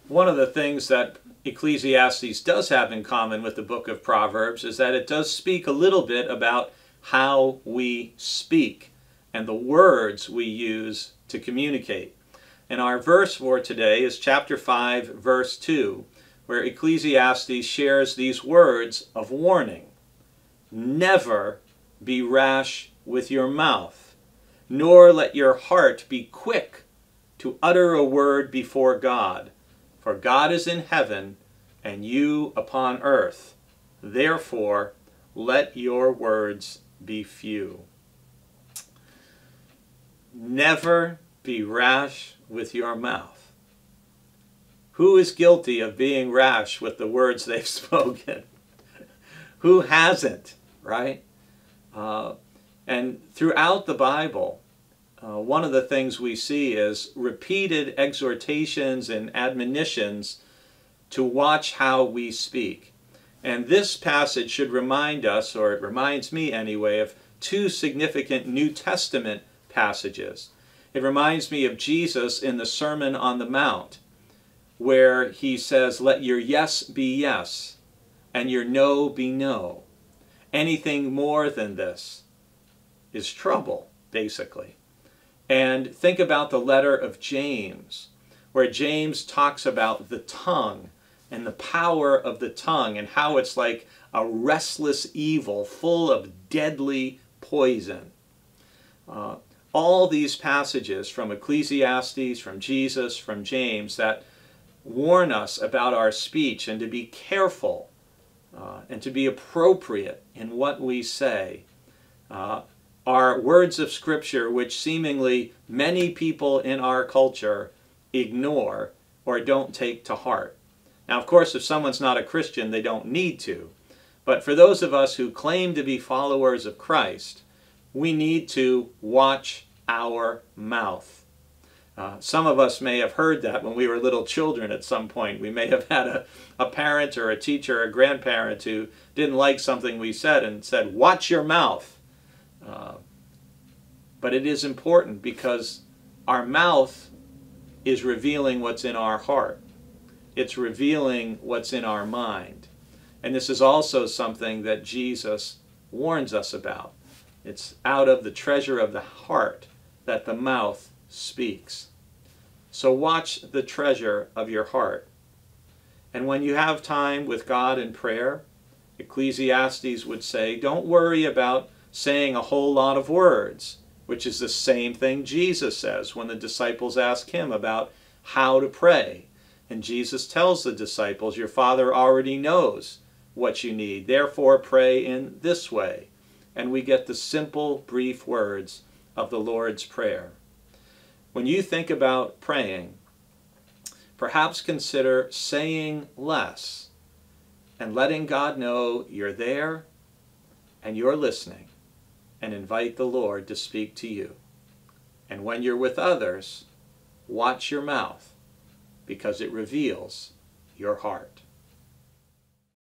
One of the things that Ecclesiastes does have in common with the book of Proverbs is that it does speak a little bit about how we speak and the words we use to communicate. And our verse for today is chapter 5, verse 2, where Ecclesiastes shares these words of warning. Never be rash with your mouth, nor let your heart be quick to utter a word before God. For God is in heaven, and you upon earth. Therefore, let your words be few. Never be rash with your mouth. Who is guilty of being rash with the words they've spoken? Who hasn't, right? And throughout the Bible, one of the things we see is repeated exhortations and admonitions to watch how we speak. And this passage should remind us, or it reminds me anyway, of two significant New Testament passages. It reminds me of Jesus in the Sermon on the Mount, where he says, "Let your yes be yes, and your no be no. Anything more than this is trouble," basically. And think about the letter of James, where James talks about the tongue and the power of the tongue and how it's like a restless evil full of deadly poison. All these passages from Ecclesiastes, from Jesus, from James that warn us about our speech and to be careful and to be appropriate in what we say. Are words of Scripture which seemingly many people in our culture ignore or don't take to heart. Now, of course, if someone's not a Christian, they don't need to. But for those of us who claim to be followers of Christ, we need to watch our mouth. Some of us may have heard that when we were little children at some point. We may have had a parent or a teacher or a grandparent who didn't like something we said and said, "Watch your mouth." But it is important because our mouth is revealing what's in our heart. It's revealing what's in our mind. And this is also something that Jesus warns us about. It's out of the treasure of the heart that the mouth speaks. So watch the treasure of your heart. And when you have time with God in prayer, Ecclesiastes would say, don't worry about saying a whole lot of words, which is the same thing Jesus says when the disciples ask him about how to pray. And Jesus tells the disciples, your Father already knows what you need. Therefore, pray in this way. And we get the simple, brief words of the Lord's Prayer. When you think about praying, perhaps consider saying less and letting God know you're there and you're listening, and invite the Lord to speak to you. And when you're with others, watch your mouth, because it reveals your heart.